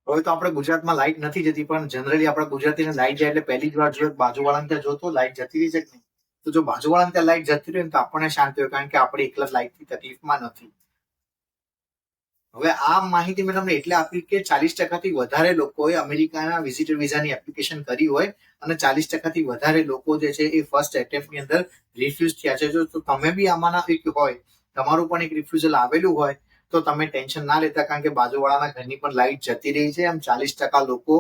હવે તો આપણે ગુજરાતમાં લાઇટ નથી જતી, પણ જનરલી આપણા ગુજરાતીને લાઇટ જાય એટલે પહેલી જ વાર જોઈએ બાજુવાળાને ત્યાં જોતો લાઇટ જતી રહી છે કે નહીં. તો જો બાજુવાળાને ત્યાં લાઇટ જતી રહી ને તો આપણને શાંતિ હોય, કારણ કે આપણે એકલા લાઇટની તકલીફમાં નથી. હવે આ માહિતી મેં તમને એટલે આપી કે 40% વધારે લોકોએ અમેરિકાના વિઝિટર વિઝાની એપ્લિકેશન કરી હોય અને 40% વધારે લોકો જે છે એ ફર્સ્ટ એટેમ્પ્ટની અંદર રિફ્યુઝ થયા છે. જો તમે બી આમાંના એક હોય, તમારું પણ એક રિફ્યુઝલ આવેલું હોય, તો તમે ટેન્શન ના લેતા, કારણ કે બાજુવાળાના ઘરની પણ લાઇટ જતી રહી છે. એમ 40% લોકો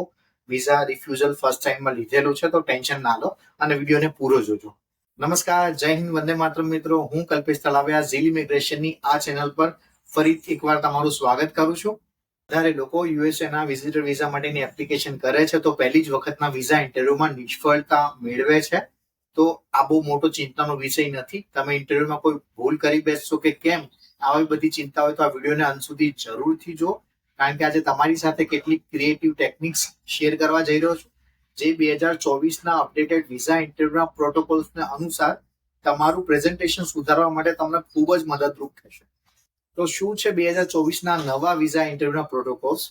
વિઝા રિફ્યુઝલ ફર્સ્ટ ટાઈમમાં લીધેલું છે, તો ટેન્શન ના લો અને વિડીયોને પૂરો જોજો. નમસ્કાર, જય હિન્દ, વંદે માતરમ મિત્રો. હું કલ્પેશ તલાવિયા ઝીલ ઇમિગ્રેશનની આ ચેનલ પર ફરી એકવાર તમારું સ્વાગત કરું છું. વધારે લોકો યુએસએના વિઝિટર વિઝા માટેની એપ્લિકેશન કરે છે તો પહેલી જ વખતના વિઝા ઇન્ટરવ્યુમાં નિષ્ફળતા મેળવે છે. તો આ બહુ મોટો ચિંતાનો વિષય નથી. તમે ઇન્ટરવ્યુમાં કોઈ ભૂલ કરી બેસશો કે કેમ, આવી બધી ચિંતા હોય તો આ વિડીયોને અંત સુધી જરૂરથી જો, કારણ કે આજે તમારી સાથે કેટલીક ક્રિએટિવ ટેકનિક્સ શેર કરવા જઈ રહ્યો છું, જે 2024ના અપડેટેડ વિઝા ઇન્ટરવ્યુના પ્રોટોકોલ્સના અનુસાર તમારું પ્રેઝન્ટેશન સુધારવા માટે તમને ખૂબ જ મદદરૂપ થશે. તો શું છે 2024ના નવા વિઝા ઇન્ટરવ્યુના પ્રોટોકોલ્સ?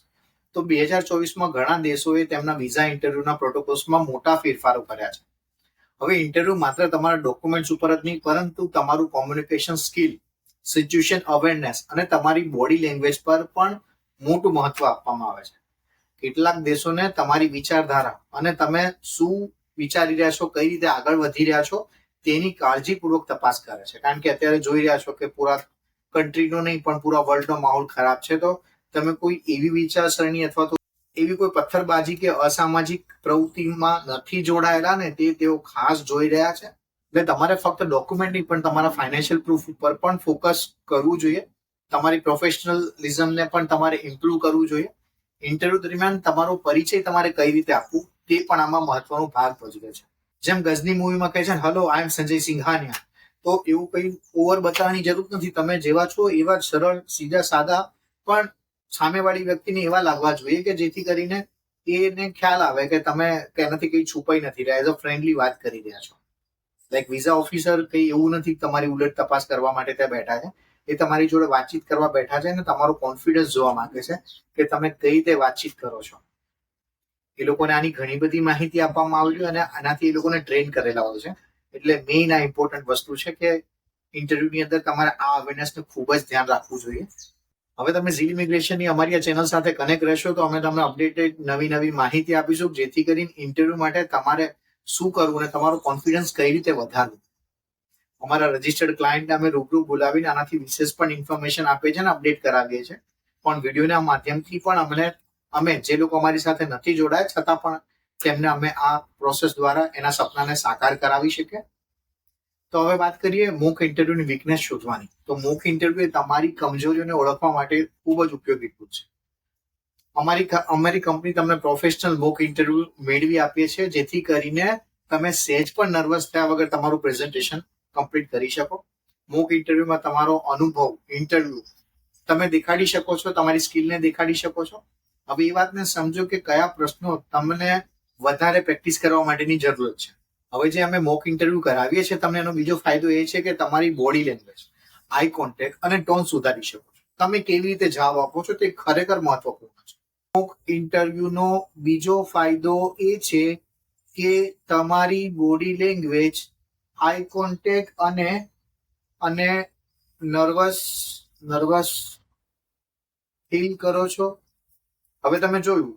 તો 2024માં ઘણા દેશોએ તેમના વિઝા ઇન્ટરવ્યુના પ્રોટોકોલ્સમાં મોટા ફેરફારો કર્યા છે. હવે ઇન્ટરવ્યુ માત્ર તમારા ડોક્યુમેન્ટ્સ ઉપર જ નહીં, પરંતુ તમારું કોમ્યુનિકેશન સ્કિલ, સિચ્યુએશન અવેરનેસ અને તમારી બોડી લેંગ્વેજ પર પણ મોટું મહત્વ આપવામાં આવે છે. કેટલાક દેશોને તમારી વિચારધારા અને તમે શું વિચારી રહ્યા છો, કઈ રીતે આગળ વધી રહ્યા છો, તેની કાળજીપૂર્વક તપાસ કરે છે. કારણ કે અત્યારે જોઈ રહ્યા છો કે પૂરા કન્ટ્રીનો નહીં પણ પૂરા વર્લ્ડનો માહોલ ખરાબ છે. તો તમે કોઈ એવી વિચારસરણી અથવા તો એવી કોઈ પથ્થરબાજી કે અસામાજિક પ્રવૃત્તિમાં નથી જોડાયેલા ને, તેઓ ખાસ જોઈ રહ્યા છે. એટલે તમારે ફક્ત ડોક્યુમેન્ટ નહીં પણ તમારા ફાઇનાન્શિયલ પ્રૂફ ઉપર પણ ફોકસ કરવું જોઈએ. તમારી પ્રોફેશનલિઝમને પણ તમારે ઇમ્પ્રૂવ કરવું જોઈએ. ઇન્ટરવ્યુ દરમિયાન તમારો પરિચય તમારે કઈ રીતે આપવું તે પણ આમાં મહત્વનો ભાગ ભજવે છે. જેમ ગઝની મૂવીમાં કહે છે, હેલો, આઈ એમ સંજય સિંઘાનિયા. તો એવું કઈ ઓવર બતાવવાની જરૂર નથી. તમે જેવા છો એવા જ સરળ, સીધા, સાદા, પણ સામેવાળી વ્યક્તિને એવા લાગવા જોઈએ કે જેથી કરીને એને ખ્યાલ આવે કે તમે તેનાથી કઈ છુપાઈ નથી રહ્યા, એઝ અ ફ્રેન્ડલી વાત કરી રહ્યા છો. લાઈક વિઝા ઓફિસર કઈ એવું નથી તમારી ઉલટ તપાસ કરવા માટે ત્યાં બેઠા છે. એ તમારી જોડે વાતચીત કરવા બેઠા છે અને તમારો કોન્ફિડન્સ જોવા માંગે છે કે તમે કઈ રીતે વાતચીત કરો છો. એ લોકોને આની ઘણી બધી માહિતી આપવામાં આવી છે અને આનાથી એ લોકોને ટ્રેન કરેલા હોય છે. એટલે મેઇન આ ઇમ્પોર્ટન્ટ વસ્તુ છે કે ઇન્ટરવ્યુની અંદર તમારે આ અવેરનેસને ખૂબ જ ધ્યાન રાખવું જોઈએ. હવે તમે ઝીલ ઇમિગ્રેશનની અમારી આ ચેનલ સાથે કનેક્ટ રહેશો તો અમે તમને અપડેટેડ નવી માહિતી આપીશું, જેથી કરીને ઇન્ટરવ્યુ માટે તમારે શું કરવું અને તમારો કોન્ફિડન્સ કઈ રીતે વધારવું. અમારા રજિસ્ટર્ડ ક્લાયન્ટને અમે રૂબરૂ બોલાવીને આનાથી વિશેષ પણ ઇન્ફોર્મેશન આપીએ છીએ અને અપડેટ કરાવીએ છીએ. પણ વિડીયોના માધ્યમથી પણ અમે જે લોકો અમારી સાથે નથી જોડાયા છતાં પણ તેમને અમે આ પ્રોસેસ દ્વારા એના સપનાને સાકાર કરાવી શકીએ. તો હવે વાત કરીએ મોક ઇન્ટરવ્યુની વીકનેસ શોધવાની. તો મોક ઇન્ટરવ્યુ એ તમારી કમજોરીઓને ઓળખવા માટે ખૂબ જ ઉપયોગી ટૂલ છે. અમારી કંપની તમને પ્રોફેશનલ મોક ઇન્ટરવ્યુ મેળવી આપીએ છીએ, જેથી કરીને તમે સહેજ પણ નર્વસ થયા વગર તમારું પ્રેઝન્ટેશન કમ્પ્લીટ કરી શકો. મોક ઇન્ટરવ્યુમાં તમારો અનુભવ, ઇન્ટરવ્યુ તમે દેખાડી શકો છો, તમારી સ્કિલને દેખાડી શકો છો. હવે એ વાતને સમજો કે કયા પ્રશ્નો તમને વધારે પ્રેક્ટિસ કરવા માટેની જરૂરત છે. હવે જે અમે મોક ઇન્ટરવ્યુ કરાવીએ છીએ, તમને એનો બીજો ફાયદો એ છે કે તમારી બોડી લેંગ્વેજ, આઈ કોન્ટેક્ટ અને ટોન સુધારી શકો છો. તમે કેવી રીતે જવાબ આપો છો તે ખરેખર મહત્વપૂર્ણ છે. મોક ઇન્ટરવ્યુનો બીજો ફાયદો એ છે કે તમારી બોડી લેંગ્વેજ, આઈ કોન્ટેક્ટ અને નર્વસ ફીલ કરો છો. હવે તમે જોયું,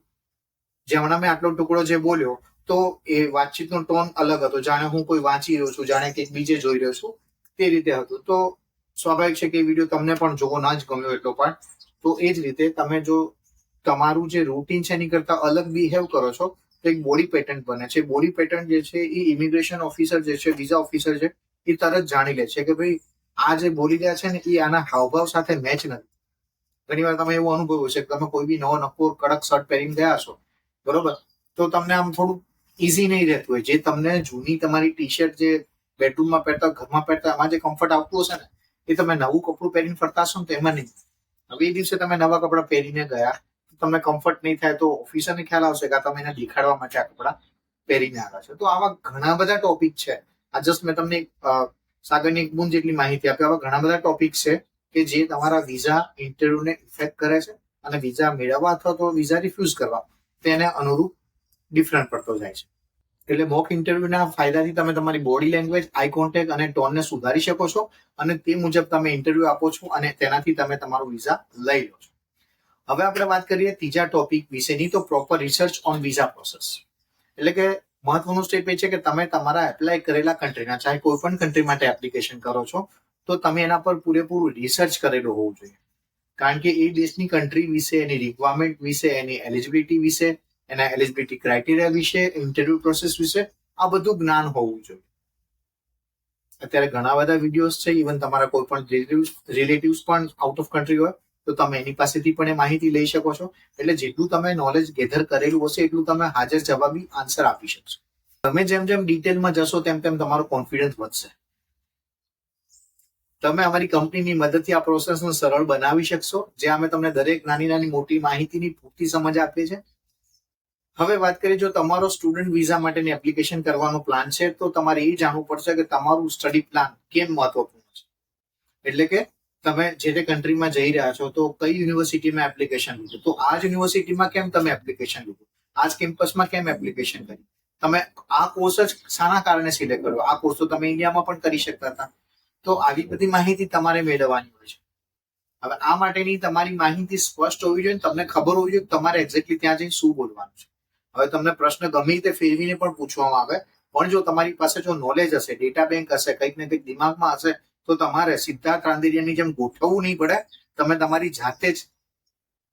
જે હમણાં મેં આટલો ટુકડો જે બોલ્યો, તો એ વાતચીતનો ટોન અલગ હતો, જાણે હું કોઈ વાંચી રહ્યો છું, જાણે કે બીજે જોઈ રહ્યો છું, તે રીતે હતું. તો સ્વાભાવિક છે કે એ વિડીયો તમને પણ જોવો ના જ ગમ્યો એટલો પણ. તો એ જ રીતે તમે જો તમારું જે રૂટીન છે એની કરતા અલગ બિહેવ કરો છો તો એક બોડી પેટર્ન બને છે. બોડી પેટર્ન જે છે એ ઇમિગ્રેશન ઓફિસર જે છે, વિઝા ઓફિસર છે, એ તરત જાણી લે છે કે ભાઈ આ જે બોલી રહ્યા છે ને એ આના હાવભાવ સાથે મેચ નથી. ઘણી વાર તમે એવું અનુભવ્યું છે કે તમે કોઈ બી નવો નક્કો કડક શર્ટ પહેરીને ગયા છો, બરોબર, તો તમને આમ થોડું ઇઝી નહીં રહેતું હોય. જે તમને જૂની તમારી ટી શર્ટ જે બેડરૂમમાં પહેરતા, ઘરમાં પહેરતા, એમાં જે કમ્ફર્ટ આવતું હશે ને, એ તમે નવું કપડું પહેરીને ફરતા હશો ને તો એમાં નહીં. હવે એ દિવસે તમે નવા કપડાં પહેરીને ગયા, તમને કમ્ફર્ટ નહીં થાય, તો ઓફિસરને ખ્યાલ આવશે કે તમે એને દેખાડવા માટે આ કપડાં પહેરીને આવ્યા છે. તો આવા ઘણા બધા ટોપિક છે. આ જસ્ટ મેં તમને સાગરની એક બૂંદ જેટલી માહિતી આપી. આવા ઘણા બધા ટોપિક છે કે જે તમારા વિઝા ઇન્ટરવ્યુને ઇફેક્ટ કરે છે. અને વિઝા મેળવવા અથવા તો વિઝા રિફ્યુઝ કરવા તેને અનુરૂપ ડિફરન્ટ પડતો જાય છે. એટલે મોક ઇન્ટરવ્યુના ફાયદાથી તમે તમારી બોડી લેંગ્વેજ, આઈ કોન્ટેક્ટ અને ટોનને સુધારી શકો છો અને તે મુજબ તમે ઇન્ટરવ્યુ આપો છો અને તેનાથી તમે તમારું વિઝા લઈ લો છો. હવે આપણે વાત કરીએ ત્રીજા ટોપિક વિશેની, તો proper research on visa process. એટલે કે મહત્વનું સ્ટેપ એ છે કે તમે તમારા એપ્લાય કરેલા કન્ટ્રીના, ચાહે કોઈ પણ કન્ટ્રી માટે એપ્લિકેશન કરો છો, તો તમે એના પર પૂરેપૂરું રિસર્ચ કરેલું હોવું જોઈએ. કારણ કે એ દેશની કન્ટ્રી વિશે, એની રિક્વાયરમેન્ટ વિશે, એની એલિજિબિલિટી વિશે, એના એલિજિબિલિટી ક્રાઇટેરિયા વિશે, ઇન્ટરવ્યુ પ્રોસેસ વિશે આ બધું જ્ઞાન હોવું જોઈએ. અત્યારે ઘણા બધા વિડીયોઝ છે, ઇવન તમારા કોઈ પણ રિલેટિવ્સ પણ આઉટ ઓફ કન્ટ્રી હોય તો તમે એની પાસેથી પણ એ માહિતી લઈ શકો છો. એટલે જેટલું તમે નોલેજ ગેધર કરેલું હશે એટલું તમે હાજર જવાબી આન્સર આપી શકશો. તમે જેમ જેમ ડિટેલમાં જશો તેમ તેમ તમારો કોન્ફિડન્સ વધશે. તમે અમારી કંપનીની મદદથી આ પ્રોસેસને સરળ બનાવી શકશો, જ્યાં અમે તમને દરેક નાની નાની મોટી માહિતીની પૂરતી સમજ આપીએ છીએ. હવે વાત કરીએ, જો તમારો સ્ટુડન્ટ વિઝા માટેની એપ્લિકેશન કરવાનો પ્લાન છે તો તમારે એ જાણવું પડશે કે તમારું સ્ટડી પ્લાન કેમ મહત્વપૂર્ણ છે. એટલે કે તમે જે તે કન્ટ્રીમાં જઈ રહ્યા છો તો કઈ યુનિવર્સિટીમાં એપ્લિકેશન લીધું, તો આ જ યુનિવર્સિટીમાં કેમ તમે એપ્લિકેશન લીધું, આ જ કેમ્પસમાં કેમ એપ્લિકેશન કરી, તમે આ કોર્સ જ શાના કારણે સિલેક્ટ કર્યો, આ કોર્સ તો તમે ઇન્ડિયામાં પણ કરી શકતા હતા. તો આવી બધી માહિતી તમારે મેળવવાની હોય છે. હવે આ માટેની તમારી માહિતી સ્પષ્ટ હોવી જોઈએ, તમને ખબર હોવી જોઈએ તમારે એક્ઝેક્ટલી ત્યાં જઈને શું બોલવાનું છે. હવે તમને પ્રશ્ન ગમે તે ફેરવીને પણ પૂછવામાં આવે, પણ જો તમારી પાસે જો નોલેજ હશે, ડેટા બેંક હશે, કંઈક ને કંઈક દિમાગમાં હશે, તો તમારે સિદ્ધાર્થ રાંદેરિયાની જેમ ગોઠવવું નહીં પડે. તમે તમારી જાતે જ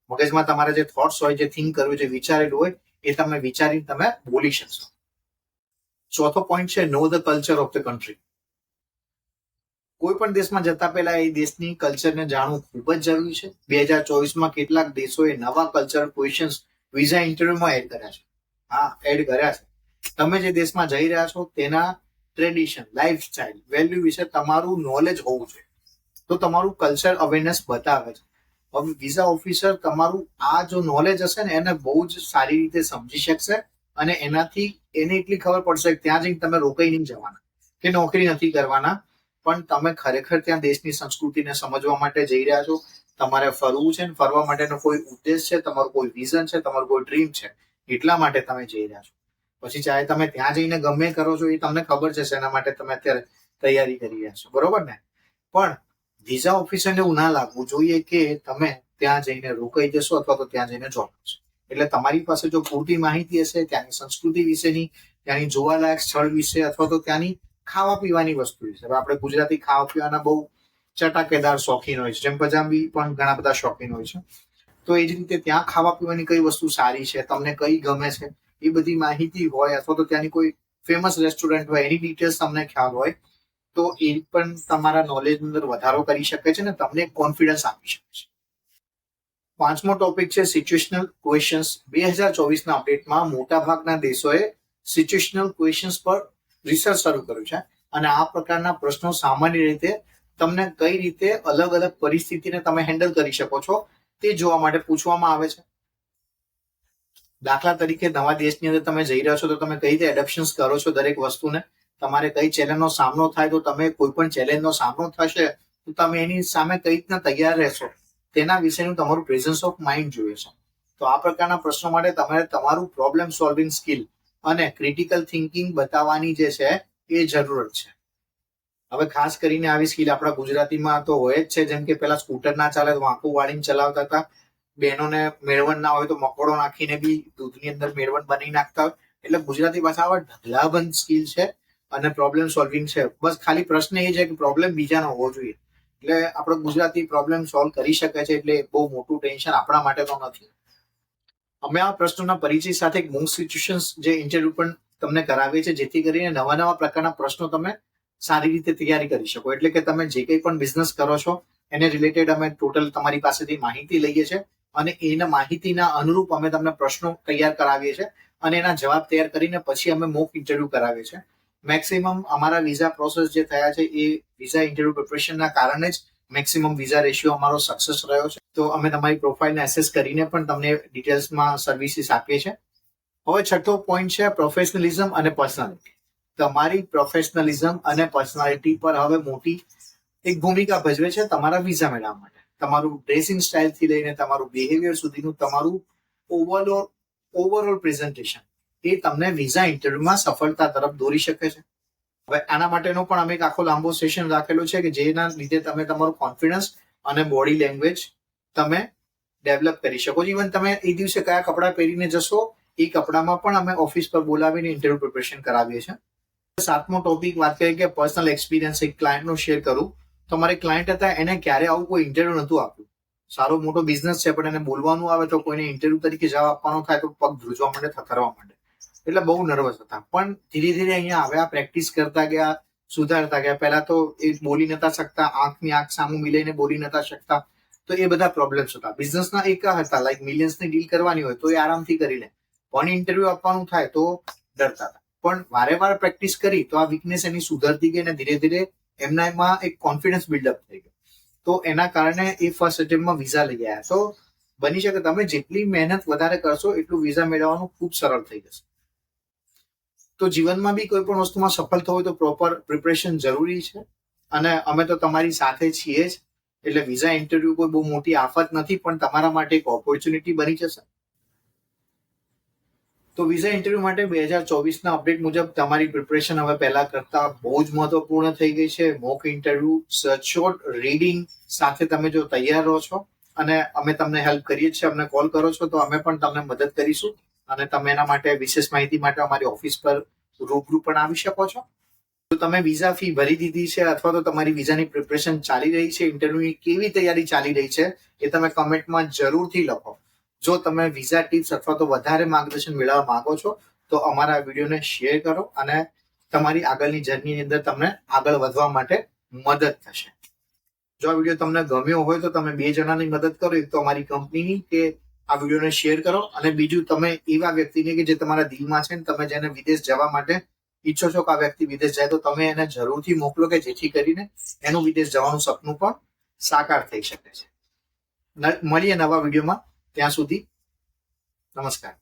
મગજમાં તમારા જે થોટ્સ હોય, જે થિંક કરવું, જે વિચારેલું હોય, એ તમે વિચારીને તમે બોલી શકશો. ચોથો પોઈન્ટ છે no the culture of the country. કોઈ પણ દેશમાં જતા પહેલા એ દેશની કલ્ચરને જાણવું ખૂબ જ જરૂરી છે. 2024માં કેટલાક દેશોએ નવા કલ્ચરલ ક્વેશ્ચન્સ વિઝા ઇન્ટરવ્યુમાં એડ કર્યા છે. હા, એડ કર્યા છે. તમે જે દેશમાં જઈ રહ્યા છો તેના ટ્રેડિશન, લાઈફસ્ટાઈલ, વેલ્યુ વિશે તમારું નોલેજ હોવું જોઈએ. તો તમારું કલ્ચર અવેરનેસ બતાવે છે. હવે વિઝા ઓફિસર તમારું આ જો નોલેજ હશે ને એને બહુ જ સારી રીતે સમજી શકશે અને એનાથી એને એટલી ખબર પડશે કે ત્યાં જઈને તમે રોકાઈ નહીં જવાના કે નોકરી નથી કરવાના, પણ તમે ખરેખર ત્યાં દેશની સંસ્કૃતિને સમજવા માટે જઈ રહ્યા છો. તમારે ફરવું છે ને ફરવા માટેનો કોઈ ઉદ્દેશ છે, તમારું કોઈ વિઝન છે, તમારું કોઈ ડ્રીમ છે, એટલા માટે તમે જઈ રહ્યા છો. પછી ચાહે તમે ત્યાં જઈને ગમે કરો છો, એ તમને ખબર છે શેના માટે તમે અત્યારે તૈયારી કરી રહ્યા છો, બરોબર ને? પણ વિઝા ઓફિસરને એવું ના લાગવું જોઈએ કે તમે ત્યાં જઈને રોકાઈ જશો અથવા તો ત્યાં જઈને જોબ કરશો. એટલે તમારી પાસે જો પૂરતી માહિતી હશે ત્યાંની સંસ્કૃતિ વિશેની, ત્યાંની જોવાલાયક સ્થળ વિશે અથવા તો ત્યાંની ખાવા પીવાની વસ્તુ વિશે. હવે આપણે ગુજરાતી ખાવા પીવાના બહુ ચટાકેદાર શોખીન હોય છે, જેમ પંજાબી પણ ઘણા બધા શોખીન હોય છે. તો એ જ રીતે ત્યાં ખાવા પીવાની કઈ વસ્તુ સારી છે, તમને કઈ ગમે છે, એ બધી માહિતી હોય અથવા તો ત્યાંની કોઈ ફેમસ રેસ્ટોરન્ટ હોય, એની ડિટેલ્સ તમને ખ્યાલ હોય, તો એ પણ તમારા નોલેજ અંદર વધારો કરી શકે છે ને તમને કોન્ફિડન્સ આપી શકે છે. પાંચમો ટોપિક છે સિચ્યુએશનલ ક્વેશ્ચન્સ. 2024ના અપડેટમાં મોટાભાગના દેશોએ સિચ્યુએશનલ ક્વેશ્ચન્સ પર રિસર્ચ શરૂ કર્યું છે અને આ પ્રકારના પ્રશ્નો સામાન્ય રીતે તમને કઈ રીતે અલગ અલગ પરિસ્થિતિને તમે હેન્ડલ કરી શકો છો તે જોવા માટે પૂછવામાં આવે છે. દાખલા તરીકે નવા દેશની અંદર તમે જઈ રહ્યા છો તો તમે કઈ રીતે એડપ્શન્સ કરો છો દરેક વસ્તુને, તમારે કઈ ચેલેન્જનો સામનો થાય તો તમે કોઈ પણ ચેલેન્જનો સામનો થશે તો તમે એની સામે કઈ રીતના તૈયાર રહેશો, તેના વિશેનું તમારું પ્રેઝન્સ ઓફ માઇન્ડ જોઈએ છે. તો આ પ્રકારના પ્રશ્નો માટે તમારે તમારું પ્રોબ્લેમ સોલ્વિંગ સ્કિલ અને ક્રિટિકલ થિંકિંગ બતાવવાની જે છે એ જરૂરત છે. હવે ખાસ કરીને આવી સ્કિલ આપણા ગુજરાતીમાં તો હોય જ છે, જેમ કે પેલા સ્કૂટર ના ચાલે તો વાંકું વાળીને ચલાવતા હતા, બહેનોને મેળવણ ના હોય તો મકોડો નાખીને બી દૂધની અંદર મેળવણ બનાવી નાખતા હોય. એટલે ગુજરાતી ભાષામાં ઢગલાબંધ સ્કિલ છે અને પ્રોબ્લેમ સોલ્વિંગ છે. બસ ખાલી પ્રશ્ન એ છે કે પ્રોબ્લેમ બીજાનો હોવો જોઈએ. એટલે આપણો ગુજરાતી પ્રોબ્લેમ સોલ્વ કરી શકે છે, એટલે બહુ મોટું ટેન્શન આપણા માટે તો નથી. અમે આ પ્રશ્નોના પરિચય સાથે મોક સિચ્યુએશન્સ જે ઇન્ટરવ્યુ પણ તમને કરાવીએ છીએ, જેથી કરીને નવા નવા પ્રકારના પ્રશ્નો તમે સારી રીતે તૈયારી કરી શકો. એટલે કે તમે જે કંઈ પણ બિઝનેસ કરો છો એને રિલેટેડ અમે ટોટલ તમારી પાસેથી માહિતી લઈએ છીએ અને એના માહિતીના અનુરૂપ અમે તમને પ્રશ્નો તૈયાર કરાવીએ છીએ અને એના જવાબ તૈયાર કરીને પછી અમે મોક ઇન્ટરવ્યુ કરાવીએ છીએ. મેક્સિમમ અમારા વિઝા પ્રોસેસ જે થયા છે એ વિઝા ઇન્ટરવ્યુ પ્રિપરેશનના કારણે જ મેક્સિમમ વિઝા રેશિયો અમારો સક્સેસ રહ્યો છે. તો અમે તમારી પ્રોફાઇલને એસેસ કરીને પણ તમને ડિટેલ્સમાં સર્વિસીસ આપીએ છીએ. હવે છઠ્ઠો પોઈન્ટ છે પ્રોફેશનલિઝમ અને પર્સનાલિટી. તમારી પ્રોફેશનલિઝમ અને પર્સનાલિટી પર હવે મોટી એક ભૂમિકા ભજવે છે તમારા વિઝા મેળવવા માટે. તમારું ડ્રેસિંગ સ્ટાઇલથી લઈને તમારું બિહેવિયર સુધીનું તમારું ઓવરઓલ પ્રેઝન્ટેશન એ તમને વિઝા ઇન્ટરવ્યુમાં સફળતા તરફ દોરી શકે છે. હવે આના માટેનો પણ અમે એક આખો લાંબો સેશન રાખેલો છે કે જેના લીધે તમે તમારું કોન્ફિડન્સ અને બોડી લેંગ્વેજ તમે ડેવલપ કરી શકો છો. ઇવન તમે એ દિવસે કયા કપડાં પહેરીને જશો એ કપડામાં પણ અમે ઓફિસ પર બોલાવીને ઇન્ટરવ્યુ પ્રિપરેશન કરાવીએ છીએ. 7મો ટોપિક વાત કરીએ કે પર્સનલ એક્સપિરિયન્સ એક ક્લાયન્ટનો શેર કરું. તો અમારે ક્લાયન્ટ હતા, એને ક્યારે આવું કોઈ ઇન્ટરવ્યુ નતું આપ્યું. સારો મોટો બિઝનેસ છે પણ એને બોલવાનું આવે તો કોઈને ઇન્ટરવ્યુ તરીકે જવાબ આપવાનો થાય તો પગ ધ્રુજવા માંડે, થથરવા માંડે. એટલે બહુ નર્વસ હતા. પણ ધીરે ધીરે અહીંયા આવ્યા, પ્રેક્ટિસ કરતા ગયા, સુધારતા ગયા. પહેલા તો એ બોલી નતા શકતા, આંખની આંખ સામું મિલાઈને બોલી નતા શકતા. તો એ બધા પ્રોબ્લેમ્સ હતા. બિઝનેસના એક હતા, લાઈક મિલિયન્સની ડીલ કરવાની હોય તો એ આરામથી કરી લે, પણ ઇન્ટરવ્યુ આપવાનું થાય તો ડરતા હતા. પણ વારે વાર પ્રેક્ટિસ કરી તો આ વીકનેસ એની સુધરતી ગઈ અને ધીરે ધીરે એમનામાં એક કોન્ફિડન્સ બિલ્ડઅપ થઈ ગયો. તો એના કારણે એ ફર્સ્ટ અટેમ્પમાં વિઝા લઈ આવ્યા. તો બની શકે તમે જેટલી મહેનત વધારે કરશો એટલું વિઝા મેળવવાનું ખૂબ સરળ થઈ જશે. તો જીવનમાં બી કોઈ પણ વસ્તુમાં સફળ થવું હોય તો પ્રોપર પ્રિપરેશન જરૂરી છે અને અમે તો તમારી સાથે છીએ જ. એટલે વિઝા ઇન્ટરવ્યુ કોઈ બહુ મોટી આફત નથી, પણ તમારા માટે એક ઓપોર્ચ્યુનિટી બની જશે. તો વિઝા ઇન્ટરવ્યુ માટે 2024ના અપડેટ મુજબ તમારી પ્રિપરેશન હવે પહેલા કરતા બહુ જ મહત્વપૂર્ણ થઈ ગઈ છે. મોક ઇન્ટરવ્યુ, સચોટ રીડિંગ સાથે તમે જો તૈયાર રહો છો અને અમે તમને હેલ્પ કરીએ છીએ, અમને કોલ કરો છો તો અમે પણ તમને મદદ કરીશું અને તમે એના માટે વિશેષ માહિતી માટે અમારી ઓફિસ પર રૂબરૂ પણ આવી શકો છો. જો તમે વિઝા ફી ભરી દીધી છે અથવા તો તમારી વિઝાની પ્રિપરેશન ચાલી રહી છે, ઇન્ટરવ્યુની કેવી તૈયારી ચાલી રહી છે એ તમે કમેન્ટમાં જરૂરથી લખો. જો તમે વિઝા ટિપ્સ અથવા તો વધારે માર્ગદર્શન મેળવવા માંગો છો તો અમારા વિડીયોને શેર કરો અને તમારી આગળની જર્નીની અંદર તમને આગળ વધવા માટે મદદ થશે. જો આ વિડીયો તમને ગમ્યો હોય તો તમે 2 જણાની મદદ કરો. એક તો અમારી કંપનીની કે આ વિડીયોને શેર કરો અને બીજું તમે એવા વ્યક્તિને કે જે તમારા દિલમાં છે ને તમે જેને વિદેશ જવા માટે ઈચ્છો છો કે આ વ્યક્તિ વિદેશ જાય તો તમે એને જરૂરથી મોકલો કે જેથી કરીને એનું વિદેશ જવાનું સપનું પણ સાકાર થઈ શકે છે. મળીએ નવા વિડીયોમાં. ત્યાં સુધી નમસ્કાર.